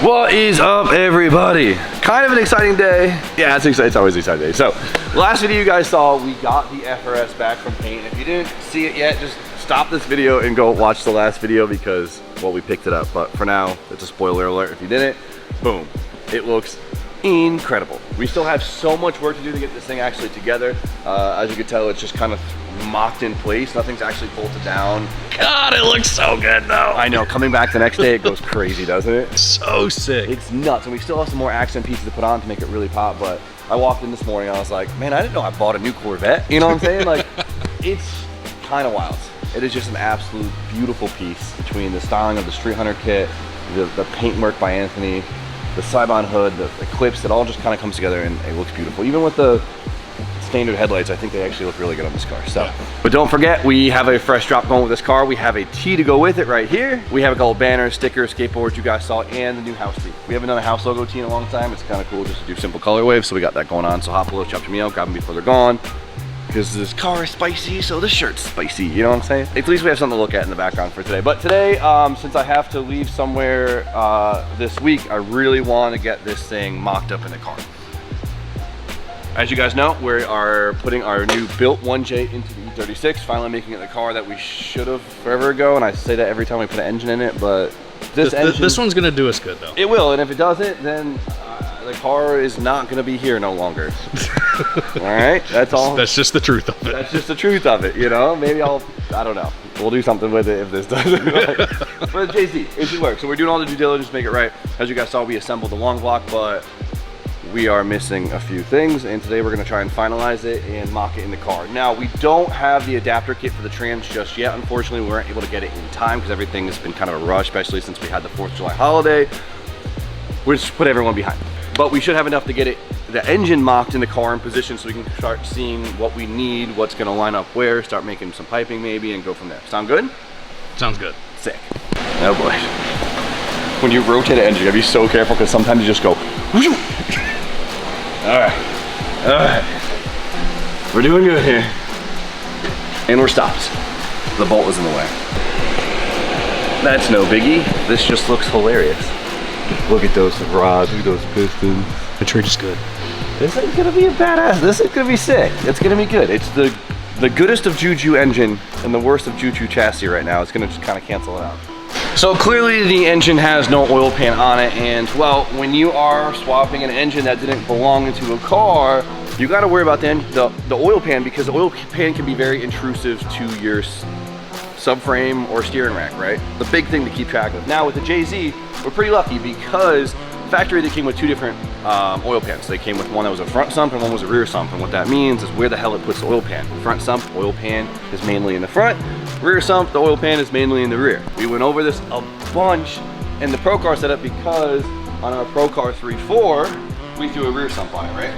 What is up, everybody? Kind of an exciting day. Yeah, it's always an exciting day. So, last video you guys saw, we got the FRS back from paint. If you didn't see it yet, just stop this video and go watch the last video because, well, we picked it up. But for now, it's a spoiler alert. If you didn't, boom. It looks incredible. We still have so much work to do to get this thing actually together. As you can tell, it's just kind of mocked in place. Nothing's actually bolted down. God, it looks so good though. I know, coming back the next day, it goes crazy, doesn't it? So sick. It's nuts, and we still have some more accent pieces to put on to make it really pop, but I walked in this morning, I was like, man, I didn't know I bought a new Corvette. You know what I'm saying? Like, it's kind of wild. It is just an absolute beautiful piece between the styling of the Street Hunter kit, the paint work by Anthony, the Sibon hood, the clips, it all just kind of comes together and it looks beautiful. Even with the standard headlights, I think they actually look really good on this car. So, but don't forget, we have a fresh drop going with this car. We have a tee to go with it right here. We have a couple banners, stickers, skateboards you guys saw, and the new house tee. We haven't done a house logo tee in a long time. It's kind of cool just to do simple color waves, so we got that going on. So hop below, chop me out, grab them before they're gone. Because this car is spicy, so the shirt's spicy, you know what I'm saying? At least we have something to look at in the background for today. But today, since I have to leave somewhere this week, I really want to get this thing mocked up in the car. As you guys know, we are putting our new built 1J into the E36, finally making it the car that we should have forever ago. And I say that every time we put an engine in it, but this one's gonna do us good though. It will, and if it doesn't, then the car is not gonna be here no longer. All right, that's all. That's just the truth of it. That's just the truth of it, you know? Maybe I don't know. We'll do something with it if this doesn't. But JC, it should work. So we're doing all the due diligence to make it right. As you guys saw, we assembled the long block, but we are missing a few things, and today we're gonna try and finalize it and mock it in the car. Now, we don't have the adapter kit for the trans just yet. Unfortunately, we weren't able to get it in time because everything has been kind of a rush, especially since we had the 4th of July holiday. We just put everyone behind. But we should have enough to get the engine mocked in the car in position so we can start seeing what we need, what's gonna line up where, start making some piping maybe, and go from there. Sound good? Sounds good. Sick. Oh boy. When you rotate an engine, you gotta be so careful because sometimes you just go, whoosh. All right, we're doing good here. And we're stopped. The bolt was in the way. That's no biggie. This just looks hilarious. Look at those rods, look at those pistons. The treat is good. This is gonna be a badass. This is gonna be sick. It's gonna be good. It's the goodest of Juju engine and the worst of Juju chassis right now. It's gonna just kind of cancel it out. So clearly the engine has no oil pan on it, and well, when you are swapping an engine that didn't belong into a car, you got to worry about the oil pan, because the oil pan can be very intrusive to your subframe or steering rack, right? The big thing to keep track of. Now with the JZ, we're pretty lucky because factory they came with 2 different oil pans. They came with one that was a front sump and one was a rear sump, and what that means is where the hell it puts the oil pan. Front sump, oil pan is mainly in the front. Rear sump, the oil pan is mainly in the rear. We went over this a bunch in the Pro Car setup because on our Pro Car 3.4, we threw a rear sump on it, right?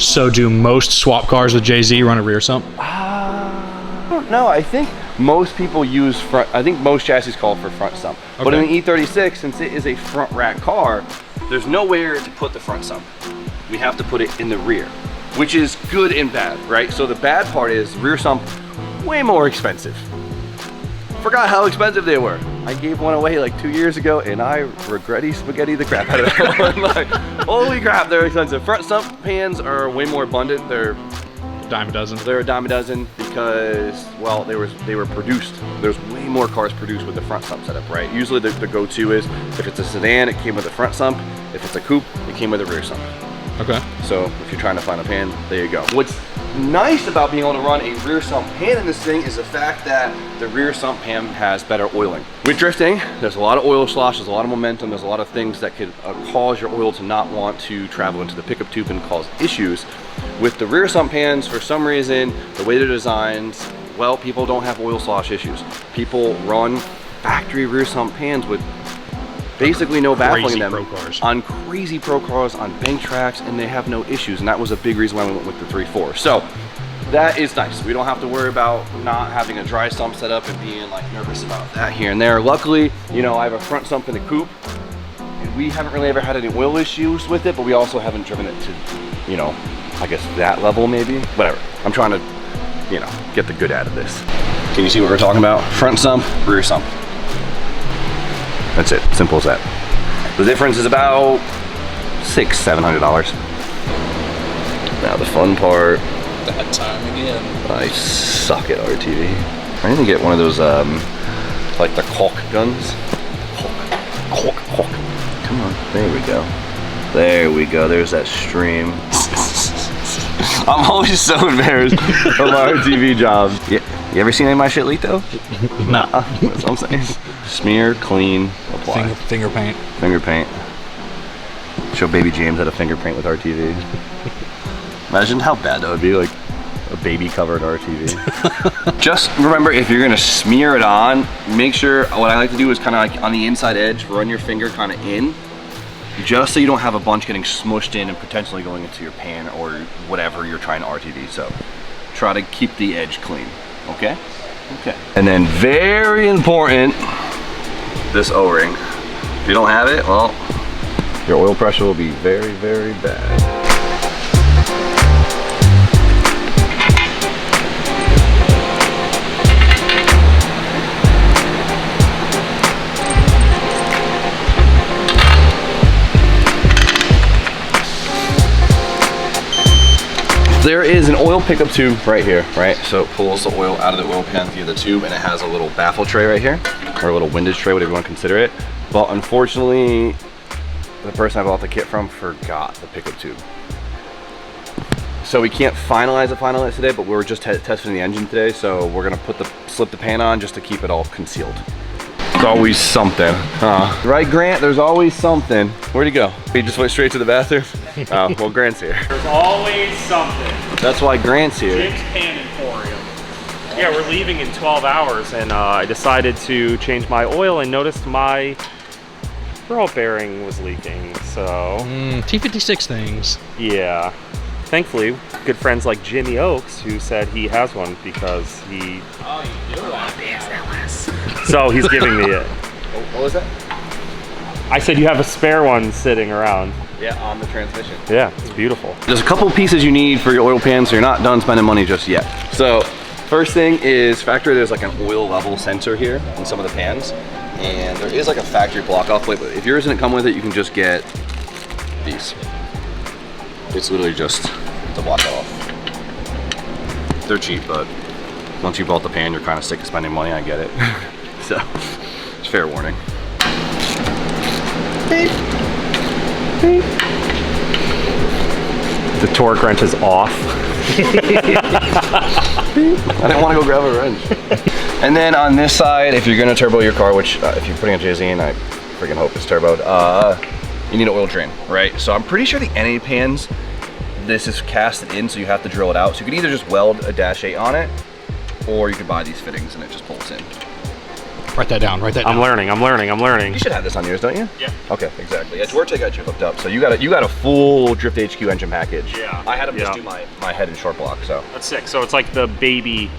So do most swap cars with JZ run a rear sump? I don't know. I think most people use front. I think most chassis call for front sump. Okay. But in the E36, since it is a front rack car, there's nowhere to put the front sump. We have to put it in the rear, which is good and bad, right? So the bad part is rear sump, way more expensive. Forgot how expensive they were. I gave one away like 2 years ago and I regretty spaghetti the crap out of that one. Like, holy crap, they're expensive. Front sump pans are way more abundant. They're dime a dozen. They're a dime a dozen because, well, they were produced. There's way more cars produced with the front sump setup, right? Usually the go-to is if it's a sedan, it came with a front sump. If it's a coupe, it came with a rear sump. Okay. So if you're trying to find a pan, there you go. What's nice about being able to run a rear sump pan in this thing is the fact that the rear sump pan has better oiling. With drifting, there's a lot of oil slosh, there's a lot of momentum, there's a lot of things that could cause your oil to not want to travel into the pickup tube and cause issues. With the rear sump pans, for some reason, the way they're designed, well, people don't have oil slosh issues. People run factory rear sump pans with basically no baffling them on crazy pro cars, on bank tracks, and they have no issues. And that was a big reason why we went with the 3.4. So that is nice. We don't have to worry about not having a dry sump set up and being like nervous about that here and there. Luckily, you know, I have a front sump in the coupe, and we haven't really ever had any oil issues with it, but we also haven't driven it to, you know, I guess that level maybe. Whatever. I'm trying to, you know, get the good out of this. Can you see what we're talking about? Front sump, rear sump. That's it, simple as that. The difference is about $600–700. Now the fun part. That time again. I suck at RTV. I need to get one of those, like the caulk guns. Caulk. Come on, there we go. There we go, there's that stream. I'm always so embarrassed of my RTV jobs. Yeah. You ever seen any of my shit leak though? No. That's what I'm saying. Smear, clean, apply. Finger paint. Finger paint. Show baby James how to finger paint with RTV. Imagine how bad that would be, like a baby covered RTV. Just remember, if you're gonna smear it on, make sure, what I like to do is kind of like on the inside edge, run your finger kind of in, just so you don't have a bunch getting smushed in and potentially going into your pan or whatever you're trying to RTV. So try to keep the edge clean, okay? Okay. And then very important, this O-ring. If you don't have it, well, your oil pressure will be very, very bad. There is an oil pickup tube right here, right? So it pulls the oil out of the oil pan via the tube, and it has a little baffle tray right here, or a little windage tray, whatever you want to consider it. But unfortunately, the person I bought the kit from forgot the pickup tube. So we can't finalize it today, but we were just testing the engine today, so we're gonna slip the pan on just to keep it all concealed. There's always something, huh? Right, Grant? There's always something. Where'd he go? He just went straight to the bathroom? Oh, well, Grant's here. There's always something. That's why Grant's here. Jim's Pan Emporium. Yeah, we're leaving in 12 hours, and I decided to change my oil and noticed my roll bearing was leaking, so... T56 things. Yeah. Thankfully, good friends like Jimmy Oakes, who said he has one because he... Oh, you do that. So he's giving me it. What was that? I said you have a spare one sitting around. Yeah, on the transmission. Yeah, it's beautiful. There's a couple pieces you need for your oil pan, so you're not done spending money just yet. So, first thing is factory, there's like an oil level sensor here in some of the pans. And there is like a factory block off plate, but if yours didn't come with it, you can just get these. It's literally just to block that off. They're cheap, but once you bought the pan, you're kind of sick of spending money, I get it. So, it's fair warning. Beep. Beep. The torque wrench is off. I didn't want to go grab a wrench. And then on this side, if you're gonna turbo your car, which if you're putting a JZ in, I freaking hope it's turboed, you need an oil drain, right? So I'm pretty sure the NA pans, this is casted in, so you have to drill it out. So you can either just weld a -8 on it, or you could buy these fittings and it just pulls in. Write that down, write that down. I'm learning. You should have this on yours, don't you? Yeah. Okay, exactly. Yeah, Duarte got you hooked up, so you got a full Drift HQ engine package. Yeah. I had him just do my head and short block, so. That's sick. So it's like the baby,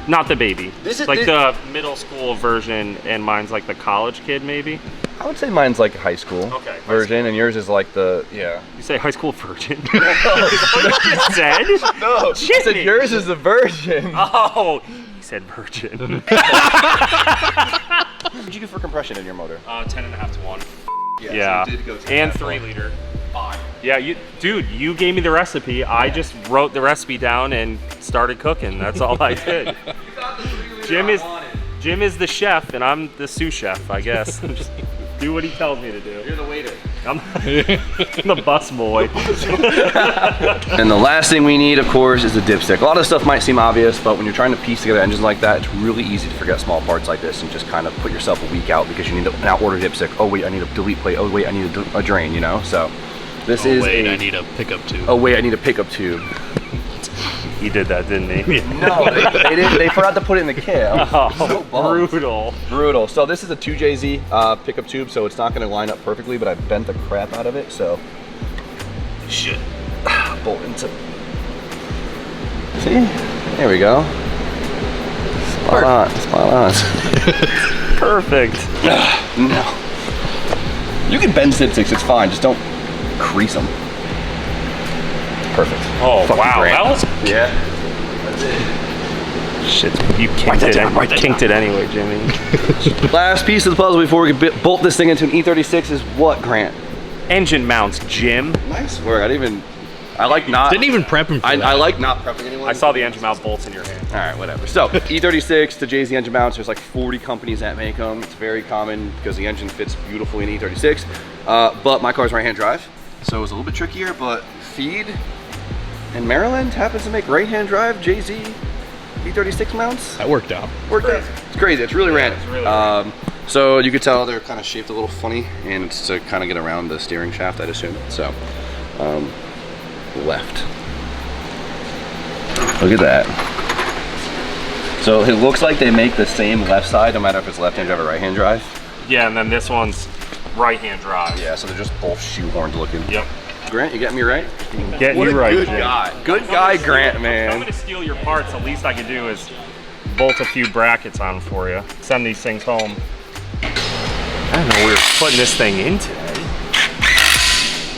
not the baby. This is like the middle school version, and mine's like the college kid, maybe. I would say mine's like a high school version, and yours is like the, yeah. You say high school virgin? Is that what you just said? No, I said yours is the virgin. Oh, he said virgin. What did you do for compression in your motor? 10.5 to 1. Yeah. So you did go and 3 liter. Yeah, you gave me the recipe. I just wrote the recipe down and started cooking. That's all I did. Jim is the chef, and I'm the sous chef, I guess. Just do what he tells me to do. You're the waiter. I'm the bus boy. And the last thing we need, of course, is the dipstick. A lot of stuff might seem obvious, but when you're trying to piece together engines like that, it's really easy to forget small parts like this and just kind of put yourself a week out because you need an out-order dipstick. Oh wait, I need a delete plate. Oh wait, I need a drain, you know? So this is I need a pickup tube. Oh wait, I need a pickup tube. He did that, didn't he? No, they didn't. They forgot to put it in the kit. Oh, brutal. Brutal. So this is a 2JZ pickup tube, so it's not going to line up perfectly, but I bent the crap out of it, so it should bolt into. See? There we go. Spot on. Spot on. Perfect. No. You can bend dipsticks, it's fine. Just don't crease them. Perfect. Oh, Fucking wow. great. That was... Yeah. That's it. Shit, you kinked it anyway, Jimmy. Last piece of the puzzle before we can bolt this thing into an E36 is what, Grant? Engine mounts, Jim. Nice work. I like not. Didn't even prep him for that. I like not prepping anyone. I saw the engine mount bolts in your hand. All right, whatever. So E36 to Jay-Z engine mounts, there's like 40 companies that make them. It's very common because the engine fits beautifully in E36. But my car's right-hand drive, so it was a little bit trickier, but Feed in Maryland happens to make right-hand drive Jay-Z E36 mounts. That worked out. Worked out. It's crazy. It's really random. It's really random. So you could tell they're kind of shaped a little funny, and it's to kind of get around the steering shaft, I'd assume. So, left. Look at that. So it looks like they make the same left side, no matter if it's left-hand drive or right-hand drive. Yeah, and then this one's right-hand drive. Yeah, so they're just both shoehorned looking. Yep. Grant, you got me right? Get What you a right, good Jim. guy. Good guy, Grant, If I'm man. gonna steal your parts, the least I could do is bolt a few brackets on for you. Send these things home. I didn't know we were putting this thing in today.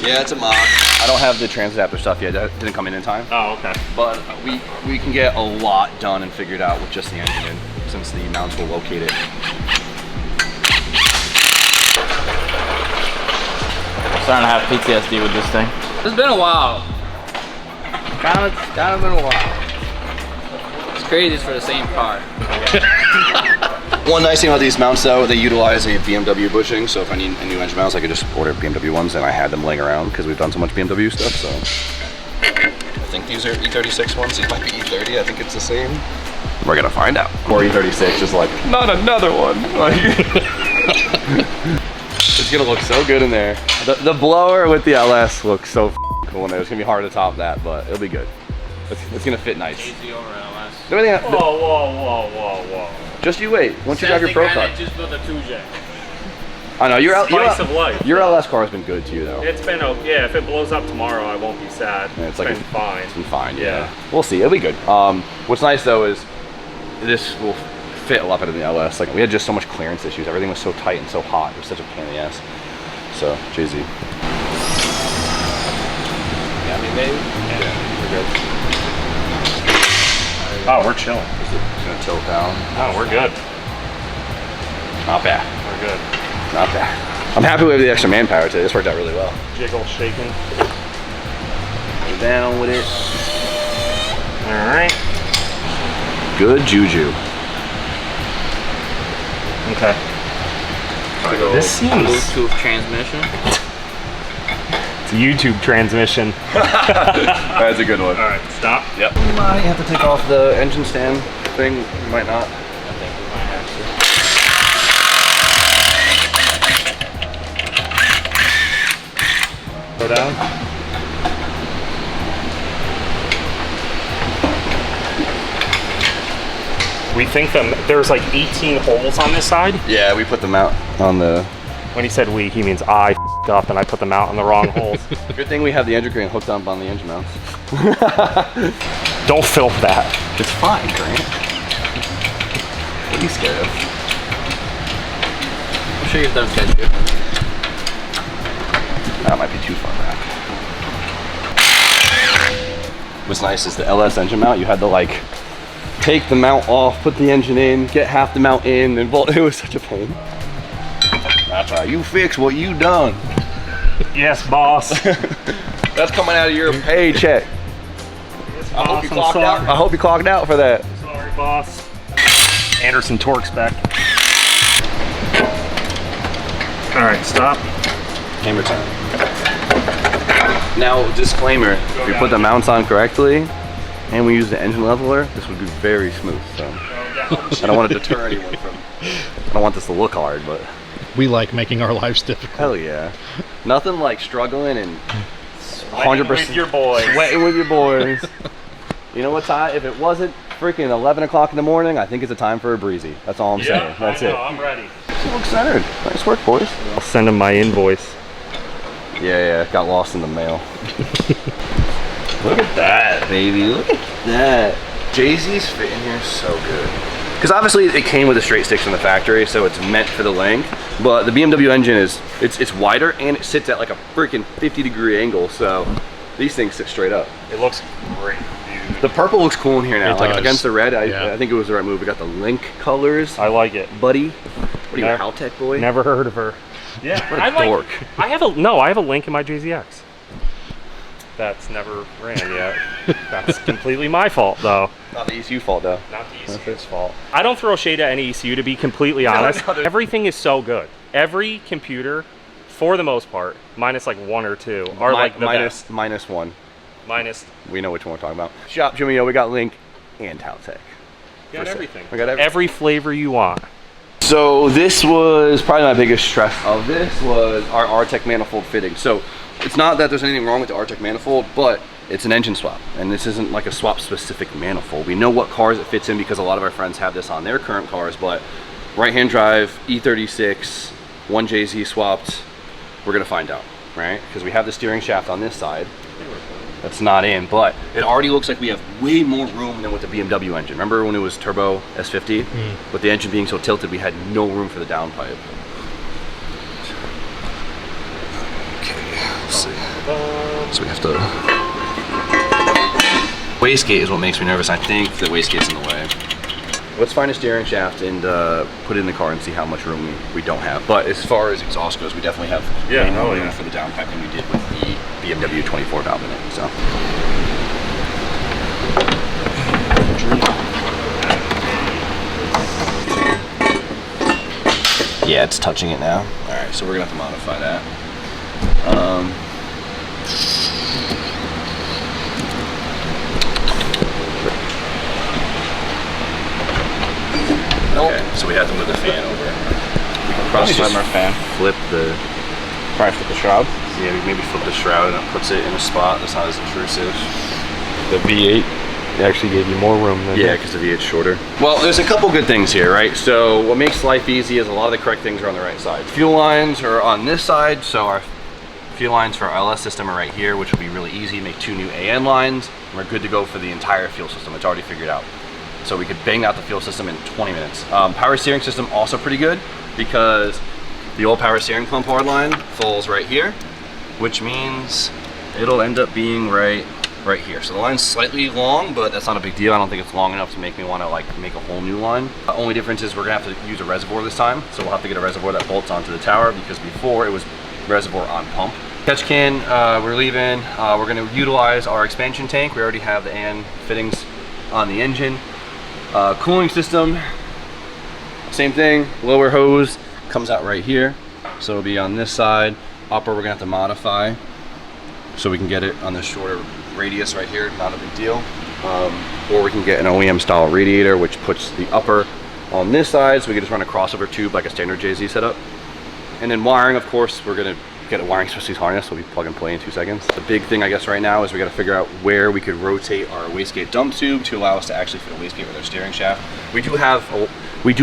Yeah, it's a mock. I don't have the trans adapter stuff yet. That didn't come in time. Oh, okay. But we can get a lot done and figured out with just the engine in, since the mounts will locate it. Starting to have PTSD with this thing. It's been a while. Kind of been a while. It's crazy, it's for the same car. One nice thing about these mounts though, they utilize a BMW bushing, so if I need a new engine mounts, I could just order BMW ones, and I had them laying around because we've done so much BMW stuff, so. I think these are E36 ones, these might be E30, I think it's the same. We're gonna find out. Or E36, just like, not another one. Like, it's gonna look so good in there. The blower with the LS looks so cool in there. It's gonna be hard to top that, but it'll be good. It's gonna fit nice. Easy over LS. The only thing Whoa. just you wait. Once you drive your pro car. Just built a 2J. I know your Spice of life. Your LS car has been good to you though. It's been okay. Yeah, if it blows up tomorrow, I won't be sad. Yeah, it's been fine. It's been fine. Yeah. Yeah. We'll see. It'll be good. What's nice though is this will fit a lot better than the LS. Like we had just so much clearance issues. Everything was so tight and so hot. It was such a pain in the ass. So Jay-Z. Got me, baby? Yeah. We're good. Oh, we're chilling. Is it gonna tilt down? Oh, we're good. Not bad. We're good. Not bad. I'm happy we have the extra manpower today. This worked out really well. Jiggle, shaking. Go down with it. All right. Good juju. Okay. This seems. Bluetooth transmission. It's a YouTube transmission. That's a good one. All right, stop. Yep. You might have to take off the engine stand thing. You might not. I think we might have to. Go down. We think that there's like 18 holes on this side. Yeah, we put them out on the. When he said we, he means I f***ed up and I put them out on the wrong holes. Good thing we have the engine crane hooked up on the engine mounts. Don't film that. It's fine, Grant. What are you scared of? I'm sure you've done catch you. That might be too far back. What's nice is the LS engine mount, you had to like take the mount off, put the engine in, get half the mount in, and bolt. It was such a pain. That's right, you fix what you done. Yes, boss. That's coming out of your paycheck. Yes, I hope boss, you I'm clocked sorry. out. I hope you clocked out for that. Sorry, boss. Anderson Torque's back. All right, stop. Hammer time. Now, disclaimer, if we put the mounts on correctly and we use the engine leveler, this would be very smooth. So I don't want to deter anyone from, I don't want this to look hard, but We like making our lives difficult. hell yeah. Nothing like struggling and 100% with your boys. sweating with your boys. You know what time? If it wasn't freaking 11 o'clock in the morning, I think it's a time for a breezy. That's all I'm saying. That's I know, it. I'm ready. You look centered. Nice work, boys. I'll send him my invoice. Yeah, got lost in the mail. Look at that, baby. Look at that. Jay-Z's fit in here so good. Because obviously it came with the straight sticks from the factory, so it's meant for the length. But the BMW engine is, it's wider and it sits at like a freaking 50-degree angle, so these things sit straight up. It looks great, dude. The purple looks cool in here now. It Like does. against the red, Yeah. I think it was the right move. We got the Link colors. I like it. Buddy. What are you, a Haltech boy? Never heard of her. Yeah, What a I like. dork. I have a Link in my JZX. That's never ran yet. That's completely my fault, though. Not the ECU fault, though. Not the ECU's fault. I don't throw shade at any ECU, to be completely honest. Everything is so good. Every computer, for the most part, minus like one or two, are like the best. Minus one. Minus. We know which one we're talking about. Shop Jimmy O, we got Link and Haltech. We got everything. We got everything. Every flavor you want. So this was probably my biggest stress of this was our RTEC manifold fitting. So it's not that there's anything wrong with the RTEC manifold, but it's an engine swap. And this isn't like a swap specific manifold. We know what cars it fits in because a lot of our friends have this on their current cars, but right-hand drive, E36, 1JZ swapped, we're gonna find out, right? Because we have the steering shaft on this side. That's not in, but it already looks like we have way more room than with the BMW engine. Remember when it was turbo S50? With the engine being so tilted, we had no room for the downpipe. Okay, let's see. So we have to... Wastegate is what makes me nervous. I think the wastegate's in the way. Let's find a steering shaft and put it in the car and see how much room we don't have. But as far as exhaust goes, we definitely have way more room for the downpipe than we did with the BMW 24 valve in it. So. Yeah, it's touching it now. All right, so we're gonna have to modify that. Okay, so we have to move the fan over. We can probably just flip the shroud. Yeah, maybe flip the shroud and it puts it in a spot that's not as intrusive. The V8 actually gave you more room than Yeah, because the V8's shorter. Well, there's a couple good things here, right? So what makes life easy is a lot of the correct things are on the right side. Fuel lines are on this side, so our fuel lines for our LS system are right here, which will be really easy. Make 2 new AN lines, and we're good to go for the entire fuel system. It's already figured out. So we could bang out the fuel system in 20 minutes. Power steering system also pretty good because the old power steering pump hard line falls right here, which means it'll end up being right here. So the line's slightly long, but that's not a big deal. I don't think it's long enough to make me want to like make a whole new line. The only difference is we're gonna have to use a reservoir this time. So we'll have to get a reservoir that bolts onto the tower because before it was reservoir on pump. Catch can, we're leaving. We're gonna utilize our expansion tank. We already have the AN fittings on the engine. Cooling system, same thing, lower hose comes out right here. So it'll be on this side. Upper we're gonna have to modify so we can get it on the shorter radius right here, not a big deal. Or we can get an OEM style radiator which puts the upper on this side so we can just run a crossover tube like a standard JZ setup. And then wiring, of course, we're gonna get a wiring specialist harness, so we plug and play in 2 seconds. The big thing I guess right now is we gotta figure out where we could rotate our wastegate dump tube to allow us to actually fit a wastegate with our steering shaft. We do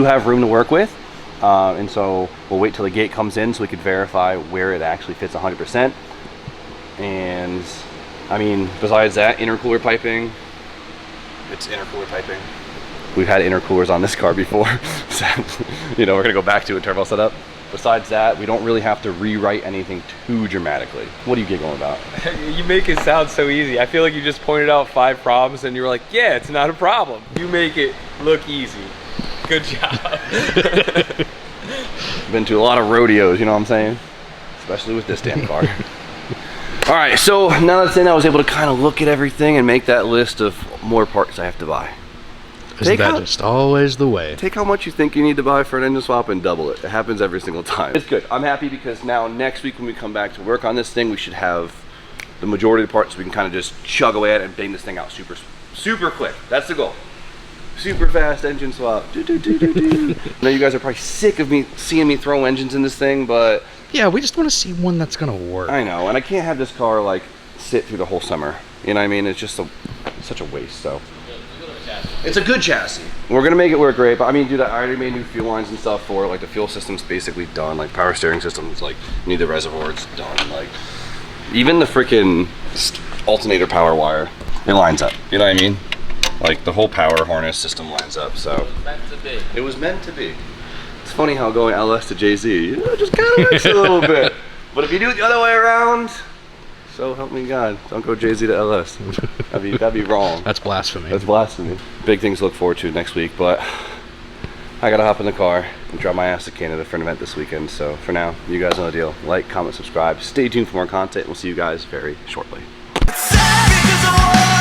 have room to work with, and so we'll wait till the gate comes in so we could verify where it actually fits 100%. And I mean, besides that, intercooler piping, it's intercooler piping. We've had intercoolers on this car before, so you know, we're gonna go back to a turbo setup. Besides that, we don't really have to rewrite anything too dramatically. What are you giggling about? You make it sound so easy. I feel like you just pointed out 5 problems and you were like, yeah, it's not a problem. You make it look easy. Good job. Been to a lot of rodeos, you know what I'm saying? Especially with this damn car. All right, so now that's in, I was able to kind of look at everything and make that list of more parts I have to buy. Isn't that just always the way? Take how much you think you need to buy for an engine swap and double it. It happens every single time. It's good. I'm happy because now next week when we come back to work on this thing, we should have the majority of the parts so we can kind of just chug away at it and bang this thing out super quick. That's the goal. Super fast engine swap. I know you guys are probably sick of seeing me throw engines in this thing, but Yeah, we just want to see one that's gonna work. I know, and I can't have this car like sit through the whole summer. You know what I mean? It's just such a waste. So it's a good chassis. We're gonna make it work great, but I mean, dude, I already made new fuel lines and stuff for it. Like the fuel system's basically done. Like power steering system's like, you need the reservoir, it's done. Like even the freaking alternator power wire, it lines up. You know what I mean? Like the whole power harness system lines up. So It was meant to be. it was meant to be. It's funny how going LS to JZ, you know, just kind of works a little bit. But if you do it the other way around, So help me God. Don't go Jay-Z to LS. That'd be wrong. That's blasphemy. That's blasphemy. Big things to look forward to next week, but I gotta hop in the car and drive my ass to Canada for an event this weekend. So for now, you guys know the deal. Like, comment, subscribe. Stay tuned for more content. We'll see you guys very shortly. Sad because I